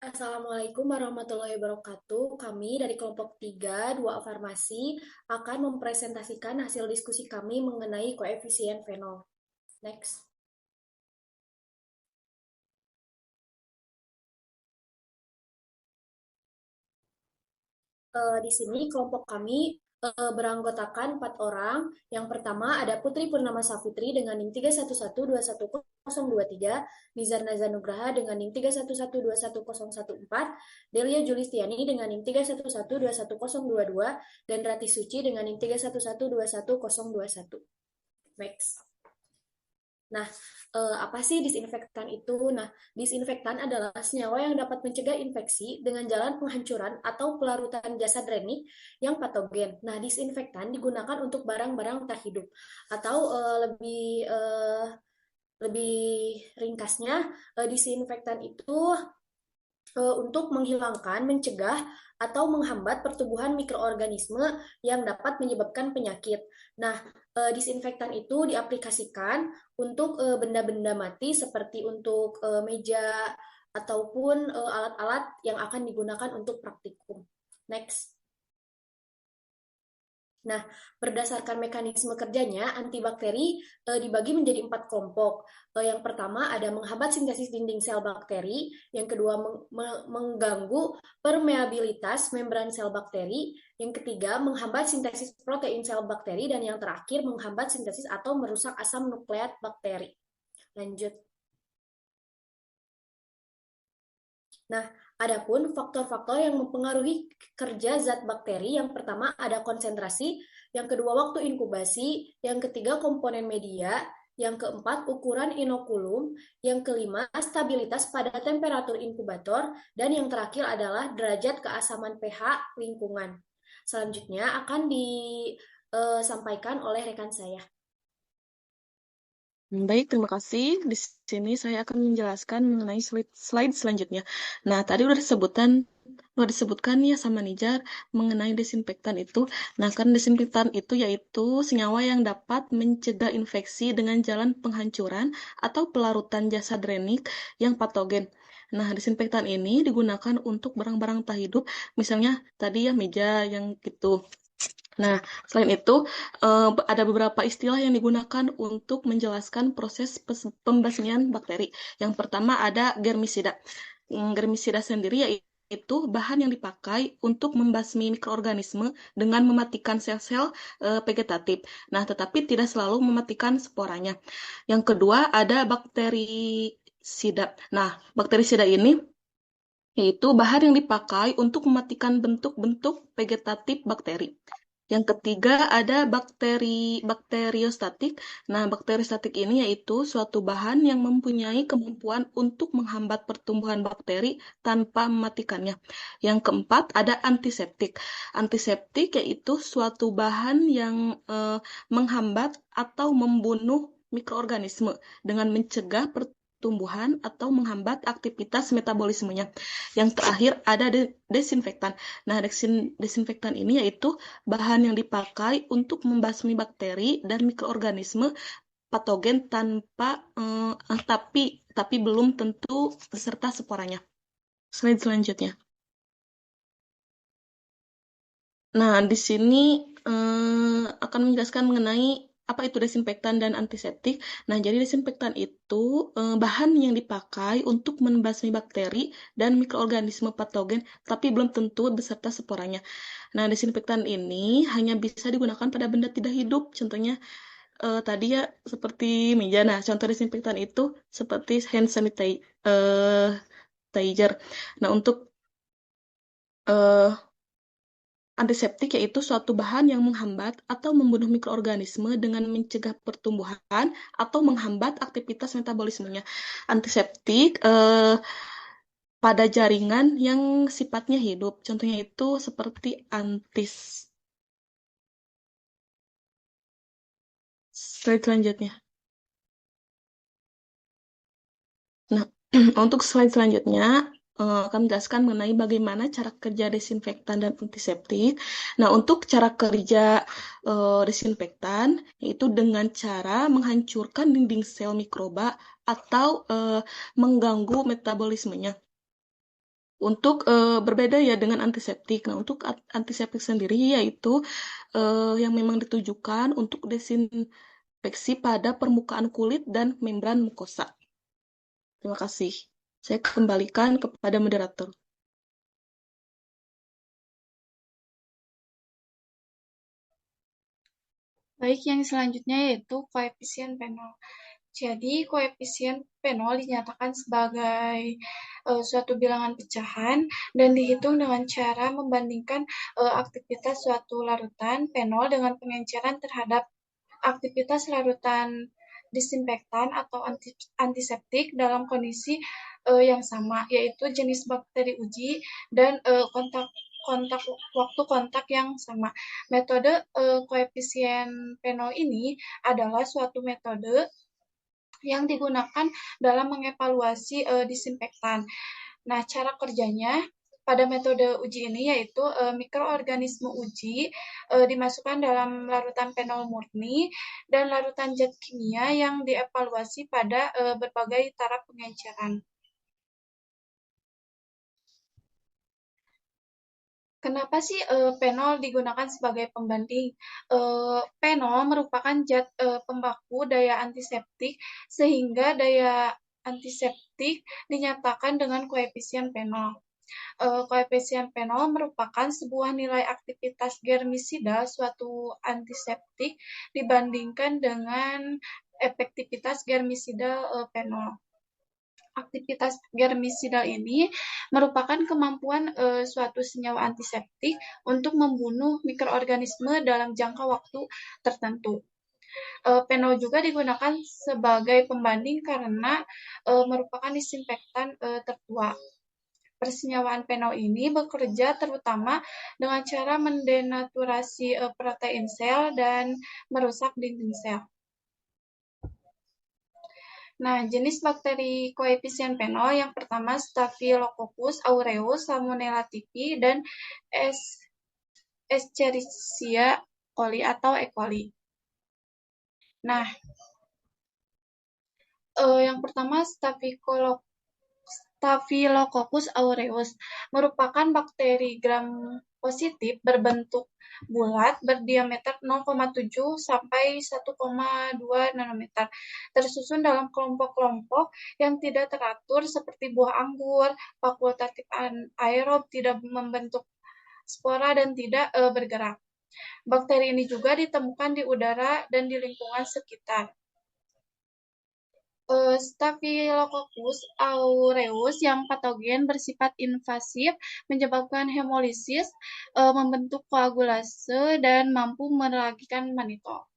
Assalamualaikum warahmatullahi wabarakatuh. Kami dari kelompok 3, 2 Farmasi, akan mempresentasikan hasil diskusi kami mengenai koefisien fenol. Next. Di sini kelompok kami beranggotakan 4 orang. Yang pertama ada Putri Purnama Safitri dengan NIM 311211023, Nizar Nazar Nugraha dengan NIM 311211014, Delia Julistiani dengan NIM 311211022, dan Rati Suci dengan NIM 311211021. Next. Nah, apa sih disinfektan itu? Nah, disinfektan adalah senyawa yang dapat mencegah infeksi dengan jalan penghancuran atau pelarutan jasad renik yang patogen. Nah, disinfektan digunakan untuk barang-barang tak hidup. Atau lebih ringkasnya, disinfektan itu untuk menghilangkan, mencegah, atau menghambat pertumbuhan mikroorganisme yang dapat menyebabkan penyakit. Nah, disinfektan itu diaplikasikan untuk benda-benda mati seperti untuk meja ataupun alat-alat yang akan digunakan untuk praktikum. Next. Nah, berdasarkan mekanisme kerjanya, antibakteri dibagi menjadi 4 kelompok. Yang pertama ada menghambat sintesis dinding sel bakteri, yang kedua mengganggu permeabilitas membran sel bakteri, yang ketiga menghambat sintesis protein sel bakteri, dan yang terakhir menghambat sintesis atau merusak asam nukleat bakteri. Lanjut. Nah, adapun faktor-faktor yang mempengaruhi kerja zat bakteri, yang pertama ada konsentrasi, yang kedua waktu inkubasi, yang ketiga komponen media, yang keempat ukuran inokulum, yang kelima stabilitas pada temperatur inkubator, dan yang terakhir adalah derajat keasaman pH lingkungan. Selanjutnya akan disampaikan oleh rekan saya. Baik, terima kasih. Di sini saya akan menjelaskan mengenai slide selanjutnya. Nah, tadi udah disebutkan ya sama Nijar mengenai desinfektan itu. Nah, kan desinfektan itu yaitu senyawa yang dapat mencegah infeksi dengan jalan penghancuran atau pelarutan jasad renik yang patogen. Nah, desinfektan ini digunakan untuk barang-barang tak hidup, misalnya tadi ya meja yang gitu. Nah, selain itu, ada beberapa istilah yang digunakan untuk menjelaskan proses pembasmian bakteri. Yang pertama ada germisida. Germisida sendiri yaitu bahan yang dipakai untuk membasmi mikroorganisme dengan mematikan sel-sel vegetatif. Nah, tetapi tidak selalu mematikan sporanya. Yang kedua ada bakterisida. Nah, bakterisida ini yaitu bahan yang dipakai untuk mematikan bentuk-bentuk vegetatif bakteri. Yang ketiga ada bakteriostatik. Nah, bakteriostatik ini yaitu suatu bahan yang mempunyai kemampuan untuk menghambat pertumbuhan bakteri tanpa mematikannya. Yang keempat ada antiseptik. Antiseptik yaitu suatu bahan yang menghambat atau membunuh mikroorganisme dengan mencegah pertumbuhan atau menghambat aktivitas metabolismenya. Yang terakhir ada desinfektan. Nah, desinfektan ini yaitu bahan yang dipakai untuk membasmi bakteri dan mikroorganisme patogen tapi belum tentu beserta sporanya. Slide selanjutnya. Nah, di sini akan menjelaskan mengenai apa itu desinfektan dan antiseptik. Nah, jadi desinfektan itu bahan yang dipakai untuk membasmi bakteri dan mikroorganisme patogen, tapi belum tentu beserta sporanya. Nah, desinfektan ini hanya bisa digunakan pada benda tidak hidup. Contohnya tadi ya seperti meja. Nah, contoh desinfektan itu seperti hand sanitizer. Nah, untuk uh, antiseptik yaitu suatu bahan yang menghambat atau membunuh mikroorganisme dengan mencegah pertumbuhan atau menghambat aktivitas metabolismenya. Antiseptik pada jaringan yang sifatnya hidup. Contohnya itu seperti antis. Slide selanjutnya. Nah, untuk slide selanjutnya akan menjelaskan mengenai bagaimana cara kerja desinfektan dan antiseptik. Nah, untuk cara kerja desinfektan yaitu dengan cara menghancurkan dinding sel mikroba atau mengganggu metabolismenya. Untuk berbeda ya dengan antiseptik. Nah, untuk antiseptik sendiri yaitu yang memang ditujukan untuk desinfeksi pada permukaan kulit dan membran mukosa. Terima kasih. Saya kembalikan kepada moderator. Baik, yang selanjutnya yaitu koefisien penol. Jadi, koefisien penol dinyatakan sebagai suatu bilangan pecahan dan dihitung dengan cara membandingkan aktivitas suatu larutan penol dengan pengenceran terhadap aktivitas larutan disinfektan atau antiseptik dalam kondisi yang sama, yaitu jenis bakteri uji dan waktu kontak yang sama. Metode koefisien penol ini adalah suatu metode yang digunakan dalam mengevaluasi disinfektan. Nah, cara kerjanya pada metode uji ini yaitu mikroorganisme uji dimasukkan dalam larutan penol murni dan larutan zat kimia yang dievaluasi pada berbagai taraf pengenceran. Kenapa sih penol digunakan sebagai pembanding? Penol merupakan zat pembaku daya antiseptik sehingga daya antiseptik dinyatakan dengan koefisien penol. Koefisien penol merupakan sebuah nilai aktivitas germisida suatu antiseptik dibandingkan dengan efektivitas germisida penol. Aktivitas germisida ini merupakan kemampuan suatu senyawa antiseptik untuk membunuh mikroorganisme dalam jangka waktu tertentu. Penol juga digunakan sebagai pembanding karena merupakan disinfektan tertua. Persenyawaan penol ini bekerja terutama dengan cara mendenaturasi protein sel dan merusak dinding sel. Nah, jenis bakteri koefisien penol yang pertama Staphylococcus aureus, Salmonella typhi, dan Escherichia coli atau E. coli. Nah, yang pertama Staphylococcus aureus merupakan bakteri gram positif berbentuk bulat berdiameter 0,7 sampai 1,2 nanometer, tersusun dalam kelompok-kelompok yang tidak teratur seperti buah anggur, fakultatif aerob, tidak membentuk spora dan tidak bergerak. Bakteri ini juga ditemukan di udara dan di lingkungan sekitar. Staphylococcus aureus yang patogen bersifat invasif menyebabkan hemolisis, membentuk koagulase, dan mampu meragikan manitol.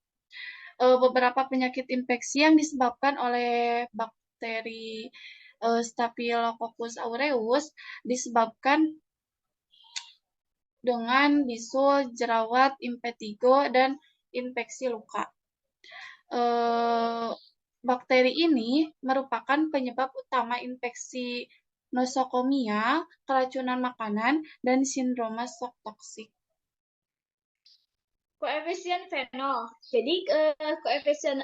Beberapa penyakit infeksi yang disebabkan oleh bakteri Staphylococcus aureus disebabkan dengan bisul, jerawat, impetigo, dan infeksi luka. Bakteri ini merupakan penyebab utama infeksi nosokomia, keracunan makanan, dan sindroma shock toksik. Koefisien fenol. Jadi koefisien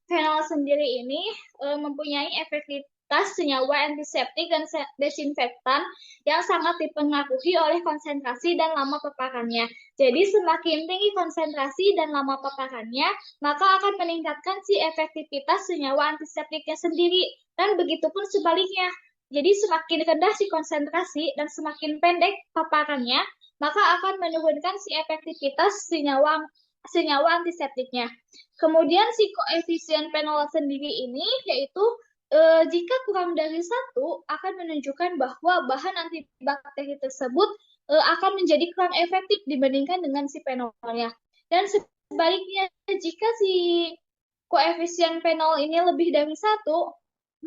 fenol sendiri ini mempunyai efektivitas senyawa antiseptik dan desinfektan yang sangat dipengaruhi oleh konsentrasi dan lama paparannya. Jadi semakin tinggi konsentrasi dan lama paparannya, maka akan meningkatkan si efektivitas senyawa antiseptiknya sendiri. Dan begitu pun sebaliknya. Jadi semakin rendah si konsentrasi dan semakin pendek paparannya, maka akan menurunkan si efektivitas senyawa antiseptiknya. Kemudian si koefisien penol sendiri ini yaitu jika kurang dari 1 akan menunjukkan bahwa bahan antibakteri tersebut akan menjadi kurang efektif dibandingkan dengan si penolnya. Dan sebaliknya, jika si koefisien penol ini lebih dari 1,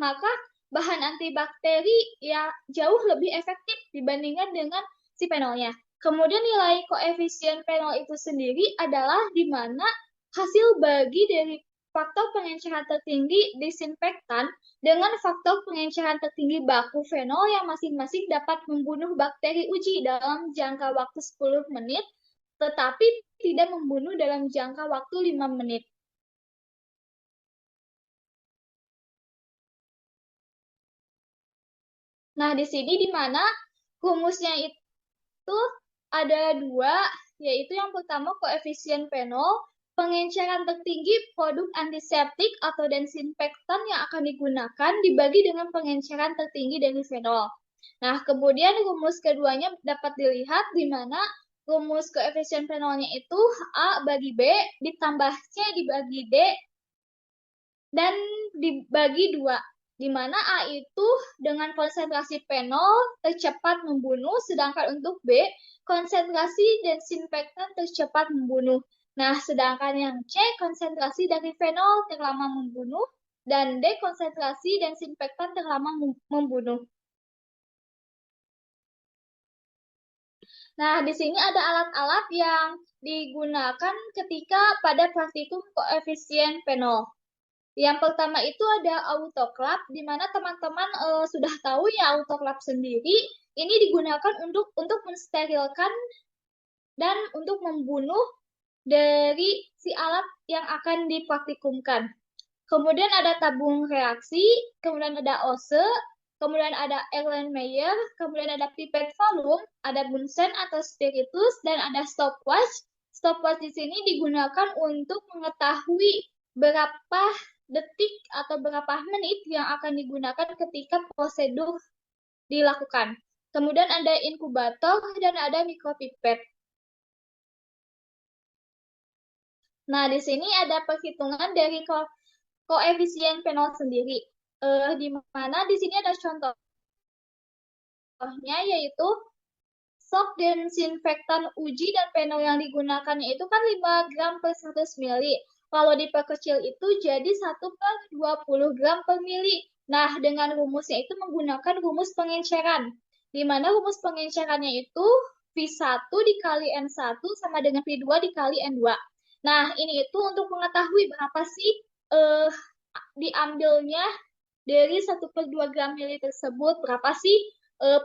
maka bahan antibakteri ya jauh lebih efektif dibandingkan dengan si penolnya. Kemudian nilai koefisien penol itu sendiri adalah di mana hasil bagi dari faktor pengenceran tertinggi disinfektan dengan faktor pengenceran tertinggi baku fenol yang masing-masing dapat membunuh bakteri uji dalam jangka waktu 10 menit, tetapi tidak membunuh dalam jangka waktu 5 menit. Nah, di sini di mana rumusnya itu ada dua, yaitu yang pertama koefisien fenol, pengenceran tertinggi produk antiseptik atau desinfektan yang akan digunakan dibagi dengan pengenceran tertinggi dari fenol. Nah, kemudian rumus keduanya dapat dilihat di mana rumus koefisien fenolnya itu A bagi B ditambah C dibagi D dan dibagi 2, di mana A itu dengan konsentrasi fenol tercepat membunuh, sedangkan untuk B, konsentrasi desinfektan tercepat membunuh. Nah, sedangkan yang C, konsentrasi dari fenol terlama membunuh, dan D, konsentrasi desinfektan terlama membunuh. Nah, di sini ada alat-alat yang digunakan ketika pada praktikum koefisien fenol. Yang pertama itu ada autoclave, di mana teman-teman sudah tahu ya autoclave sendiri. Ini digunakan untuk mensterilkan dan untuk membunuh dari si alat yang akan dipraktikumkan. Kemudian ada tabung reaksi, kemudian ada OSE, kemudian ada Erlenmeyer, kemudian ada pipet volume, ada Bunsen atau spiritus, dan ada stopwatch. Stopwatch di sini digunakan untuk mengetahui berapa detik atau berapa menit yang akan digunakan ketika prosedur dilakukan. Kemudian ada inkubator dan ada mikropipet. Nah, di sini ada perhitungan dari koefisien fenol sendiri. Di mana di sini ada contohnya yaitu sok desinfektan uji dan fenol yang digunakannya itu kan 5 gram per 100 mili. Kalau diperkecil itu jadi 1/20 gram per mili. Nah, dengan rumusnya itu menggunakan rumus pengenceran. Di mana rumus pengencerannya itu V1 dikali N1 sama dengan V2 dikali N2. Nah, ini itu untuk mengetahui berapa sih diambilnya dari 1/2 gram mili tersebut, berapa sih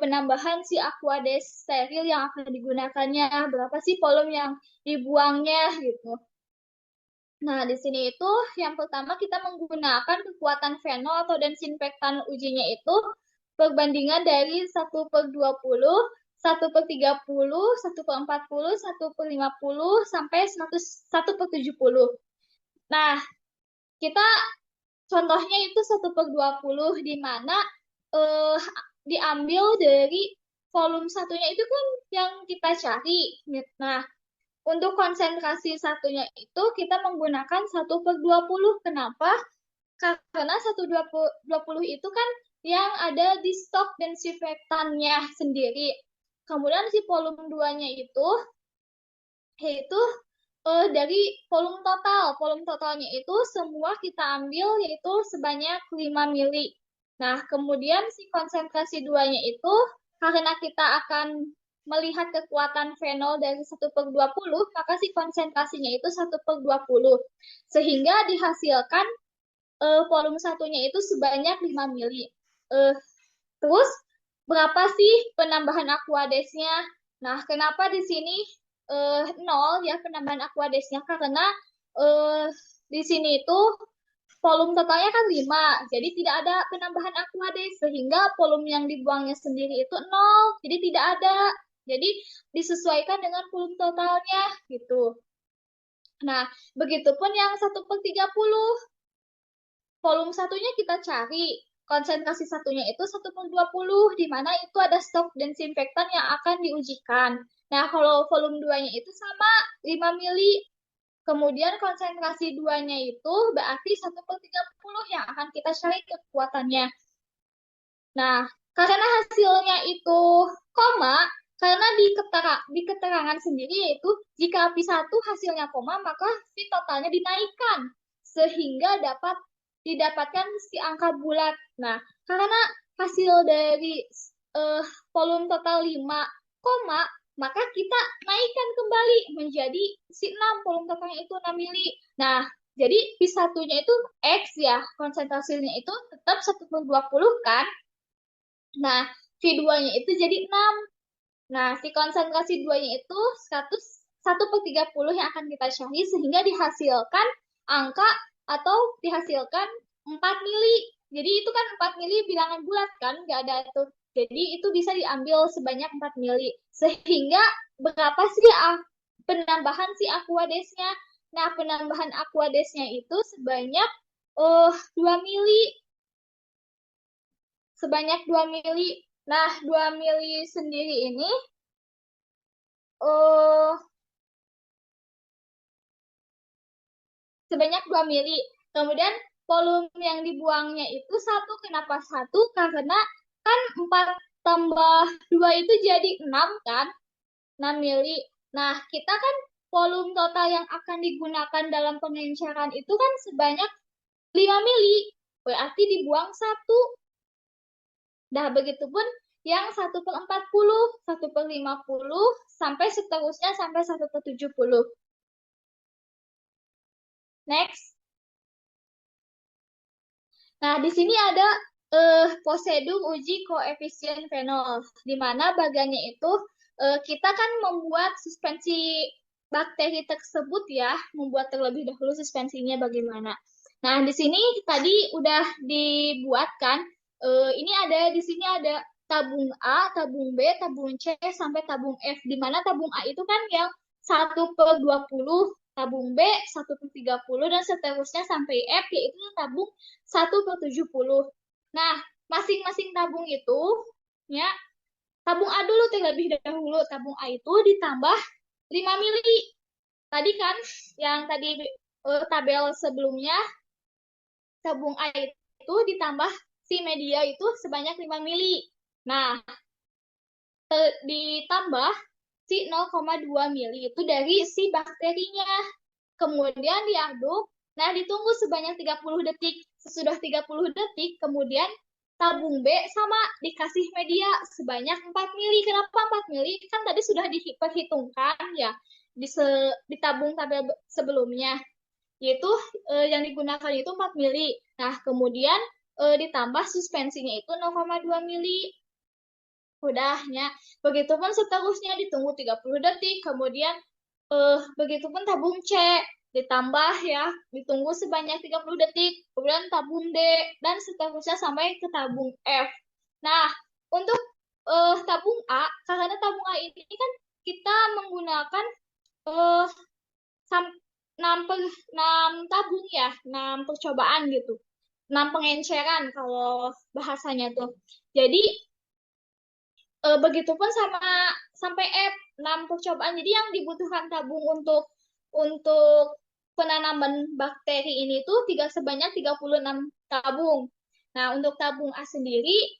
penambahan si aquades steril yang akan digunakannya, berapa sih volume yang dibuangnya gitu. Nah, di sini itu yang pertama kita menggunakan kekuatan fenol atau desinfektan ujinya itu perbandingan dari 1/20, 1/30, 1/40, 1/50, sampai 1/70. Nah, kita contohnya itu 1/20, di mana diambil dari volume satunya itu kan yang kita cari. Nah, untuk konsentrasi satunya itu kita menggunakan 1/20. Kenapa? Karena 1/20 itu kan yang ada di stok desinfektannya sendiri. Kemudian si volume 2-nya itu yaitu dari volume total. Volume totalnya itu semua kita ambil yaitu sebanyak 5 mili. Nah, kemudian si konsentrasi 2-nya itu karena kita akan melihat kekuatan fenol dari 1/20, maka si konsentrasinya itu 1/20. Sehingga dihasilkan volume satunya itu sebanyak 5 mili. Terus, berapa sih penambahan aquadesnya? Nah, kenapa di sini 0 ya penambahan aquadesnya? Karena di sini itu volume totalnya kan 5, jadi tidak ada penambahan aquades, sehingga volume yang dibuangnya sendiri itu 0, jadi tidak ada. Jadi disesuaikan dengan volume totalnya gitu. Nah, begitupun yang 1/30. Volume satunya kita cari, konsentrasi satunya itu 1/20, di mana itu ada stok desinfektan yang akan diujikan. Nah, kalau volume 2-nya itu sama 5 mili, kemudian konsentrasi 2-nya itu berarti 1/30 yang akan kita cari kekuatannya. Nah, karena hasilnya itu koma, karena di keterangan sendiri yaitu jika V1 hasilnya koma, maka V totalnya dinaikkan, sehingga dapat didapatkan si angka bulat. Nah, karena hasil dari volume total 5, maka kita naikkan kembali menjadi si 6, volume totalnya itu 6 mili. Nah, jadi V1-nya itu X ya, konsentrasinya itu tetap 1/20 kan. Nah, V2-nya itu jadi 6. Nah, si konsentrasi 2-nya itu 1/30 yang akan kita cari, sehingga dihasilkan angka atau dihasilkan 4 mili. Jadi itu kan 4 mili bilangan bulat kan, nggak ada tuh Jadi itu bisa diambil sebanyak 4 mili. Sehingga berapa sih penambahan si aquadesnya? Nah, penambahan aquadesnya itu sebanyak 2 mili. Sebanyak 2 mili. Nah, 2 mili sendiri ini sebanyak 2 mili. Kemudian volume yang dibuangnya itu 1. Kenapa 1? Karena kan 4 tambah 2 itu jadi 6 kan? 6 mili. Nah, kita kan volume total yang akan digunakan dalam pengenceran itu kan sebanyak 5 mili. Berarti dibuang 1. Nah, begitupun yang 1/40, 1/50, sampai seterusnya sampai 1/70. Next. Nah, di sini ada prosedur uji koefisien fenol, di mana bagiannya itu kita kan membuat suspensi bakteri tersebut ya, membuat terlebih dahulu suspensinya bagaimana. Nah, di sini tadi udah dibuatkan, ini ada di sini ada tabung A, tabung B, tabung C, sampai tabung F, di mana tabung A itu kan yang 1/20, tabung B 1/30, dan seterusnya sampai F, yaitu tabung 1/70. Nah, masing-masing tabung itu, ya, tabung A dulu terlebih dahulu. Tabung A itu ditambah 5 mili. Tadi kan, yang tadi tabel sebelumnya, tabung A itu ditambah si media itu sebanyak 5 mili. Nah, ditambah si 0,2 mili itu dari si bakterinya. Kemudian diaduk, nah ditunggu sebanyak 30 detik. Sesudah 30 detik, kemudian tabung B sama dikasih media sebanyak 4 mili. Kenapa 4 mili? Kan tadi sudah diperhitungkan ya di tabung tabel sebelumnya. Yaitu yang digunakan itu 4 mili. Nah, kemudian ditambah suspensinya itu 0,2 mili. Udahnya. Begitupun seterusnya ditunggu 30 detik, kemudian begitupun tabung C ditambah ya, ditunggu sebanyak 30 detik, kemudian tabung D, dan seterusnya sampai ke tabung F. Nah, untuk tabung A, karena tabung A ini kan kita menggunakan 6 tabung ya, 6 percobaan gitu. 6 pengenceran kalau bahasanya tuh. Jadi begitupun sama sampai F 6 percobaan. Jadi yang dibutuhkan tabung untuk penanaman bakteri ini tuh sebanyak 36 tabung. Nah, untuk tabung A sendiri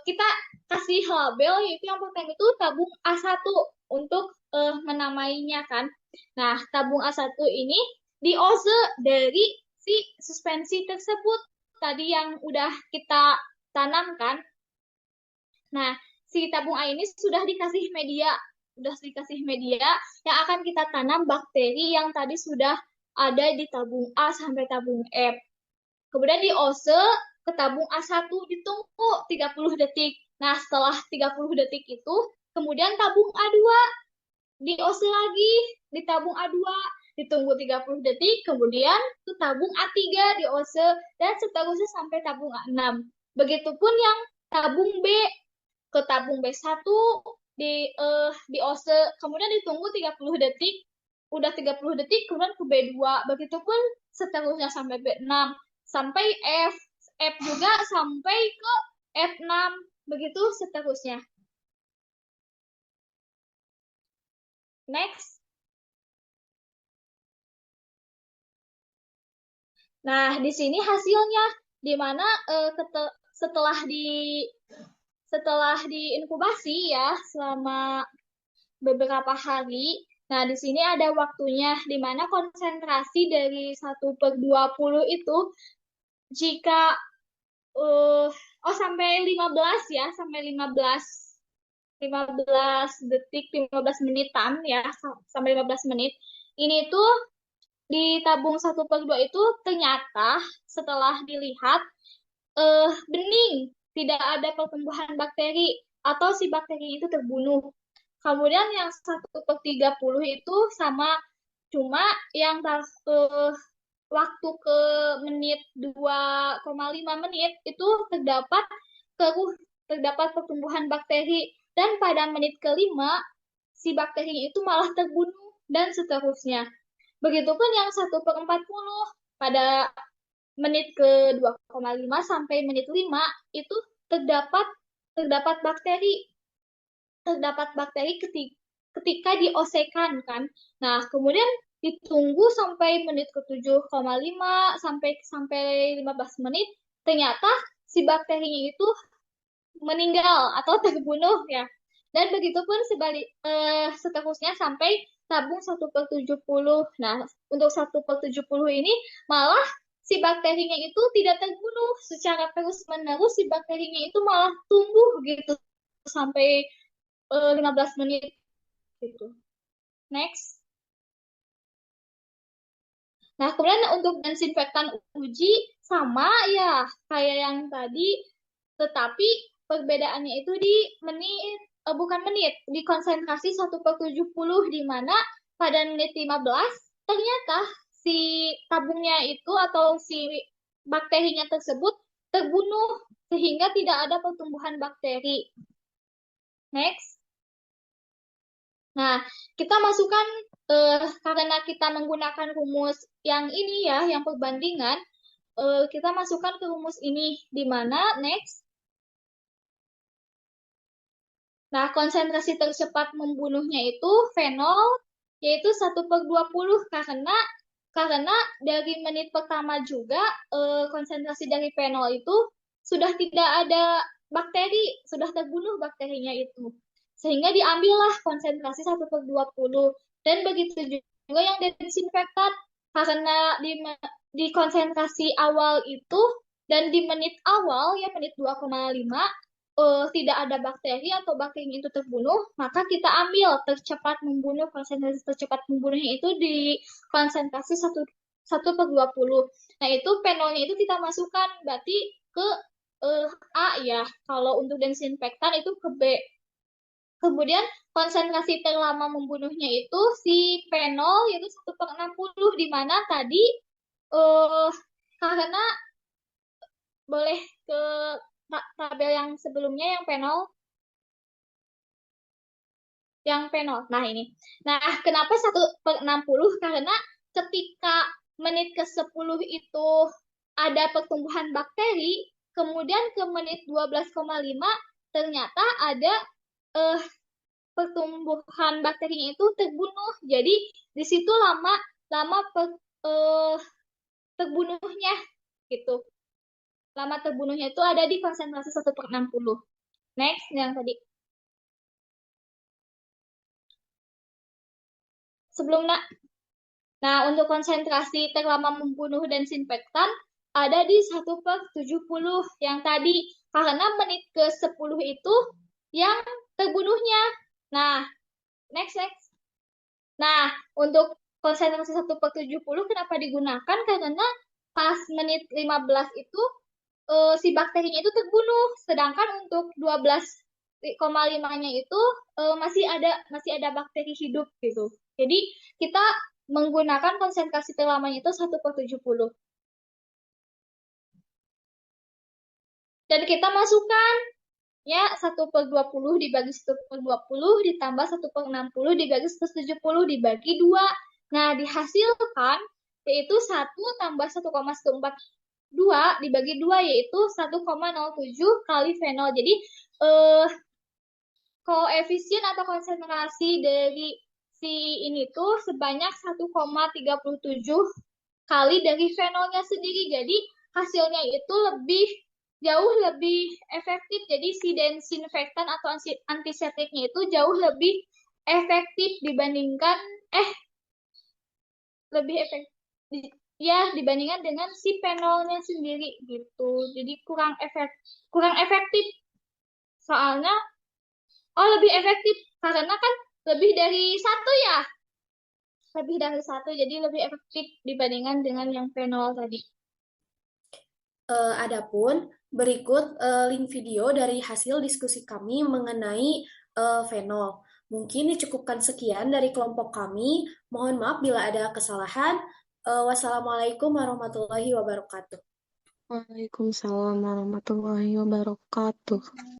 kita kasih label, yaitu yang pertama itu tabung A1 untuk menamainya kan. Nah, tabung A1 ini diose dari si suspensi tersebut tadi yang udah kita tanamkan. Nah, si tabung A ini sudah dikasih media yang akan kita tanam bakteri yang tadi sudah ada di tabung A sampai tabung F. Kemudian diose ke tabung A1, ditunggu 30 detik. Nah, setelah 30 detik itu, kemudian tabung A2 diose lagi di tabung A2, ditunggu 30 detik, kemudian ke tabung A3 diose, dan seterusnya sampai tabung A6. Begitupun yang tabung B, ke tabung B1 diose, kemudian ditunggu 30 detik, udah 30 detik, kemudian ke B2, begitupun seterusnya sampai B6, sampai F juga sampai ke F6, begitu seterusnya. Next. Nah, di sini hasilnya, di mana setelah diinkubasi ya selama beberapa hari. Nah, di sini ada waktunya, di mana konsentrasi dari 1/20 itu jika sampai 15 ya, sampai 15 detik, 15 menitan ya, sampai 15 menit. Ini tuh di tabung 1/2 itu ternyata setelah dilihat bening, tidak ada pertumbuhan bakteri atau si bakteri itu terbunuh. Kemudian yang 1/30 itu sama, cuma yang waktu ke menit 2,5 menit itu terdapat terdapat pertumbuhan bakteri, dan pada menit kelima, si bakterinya itu malah terbunuh, dan seterusnya. Begitupun yang 1/40, pada menit ke 2,5 sampai menit 5 itu terdapat bakteri ketika diosekan kan. Nah, kemudian ditunggu sampai menit ke 7,5 sampai 15 menit, ternyata si bakterinya itu meninggal atau terbunuh ya. Dan begitupun seterusnya sampai tabung 1/70. Nah, untuk 1/70 ini malah si bakterinya itu tidak terbunuh secara terus-menerus, si bakterinya itu malah tumbuh gitu sampai 15 menit gitu. Next. Nah, kemudian untuk desinfektan uji sama ya kayak yang tadi, tetapi perbedaannya itu di menit, bukan menit, di konsentrasi 1/70, di mana pada menit 15 ternyata si tabungnya itu atau si bakterinya tersebut terbunuh sehingga tidak ada pertumbuhan bakteri. Next. Nah, kita masukkan karena kita menggunakan rumus yang ini ya, yang perbandingan, kita masukkan ke rumus ini di mana next. Nah, konsentrasi tercepat membunuhnya itu fenol, yaitu 1/20 karena dari menit pertama juga konsentrasi dari fenol itu sudah tidak ada bakteri, sudah terbunuh bakterinya itu. Sehingga diambillah konsentrasi 1/20. Dan begitu juga yang desinfektan, karena di konsentrasi awal itu dan di menit awal, ya menit 2,5, tidak ada bakteri atau bakterinya itu terbunuh, maka kita ambil tercepat membunuh, konsentrasi tercepat membunuhnya itu di konsentrasi 1/20. Nah, itu fenolnya itu kita masukkan berarti ke A ya. Kalau untuk desinfektan itu ke B. Kemudian konsentrasi terlama membunuhnya itu si fenol yaitu 1/60, di mana tadi karena boleh ke tabel yang sebelumnya yang fenol. Nah, ini. Nah, kenapa 1/60? Karena ketika menit ke-10 itu ada pertumbuhan bakteri, kemudian ke menit 12,5 ternyata ada pertumbuhan bakterinya itu terbunuh. Jadi di situ lama terbunuhnya gitu. Lama terbunuhnya itu ada di konsentrasi 1/60. Next, yang tadi. Nah, untuk konsentrasi terlama membunuh desinfektan ada di 1/70 yang tadi. Karena menit ke-10 itu yang terbunuhnya. Nah, next. Nah, untuk konsentrasi 1/70 kenapa digunakan? Karena pas menit 15 itu si bakterinya itu terbunuh. Sedangkan untuk 12,5-nya itu masih ada bakteri hidup gitu. Jadi kita menggunakan konsentrasi terlamanya itu 1/70. Dan kita masukkan ya 1/20 dibagi 1/20 ditambah 1/60 dibagi 1/70 dibagi 2. Nah, dihasilkan yaitu 1 tambah 1,142 dibagi 2 yaitu 1,07 kali fenol. Jadi koefisien atau konsentrasi dari si ini tuh sebanyak 1,37 kali dari fenolnya sendiri. Jadi hasilnya itu jauh lebih efektif. Jadi si desinfektan atau antiseptiknya itu jauh lebih efektif dibandingkan dibandingkan dengan si fenolnya sendiri gitu. Jadi kurang efektif. Soalnya lebih efektif karena kan lebih dari satu ya. Lebih dari satu, jadi lebih efektif dibandingkan dengan yang fenol tadi. Adapun berikut link video dari hasil diskusi kami mengenai fenol. Mungkin dicukupkan sekian dari kelompok kami. Mohon maaf bila ada kesalahan. Wassalamualaikum warahmatullahi wabarakatuh. Waalaikumsalam warahmatullahi wabarakatuh.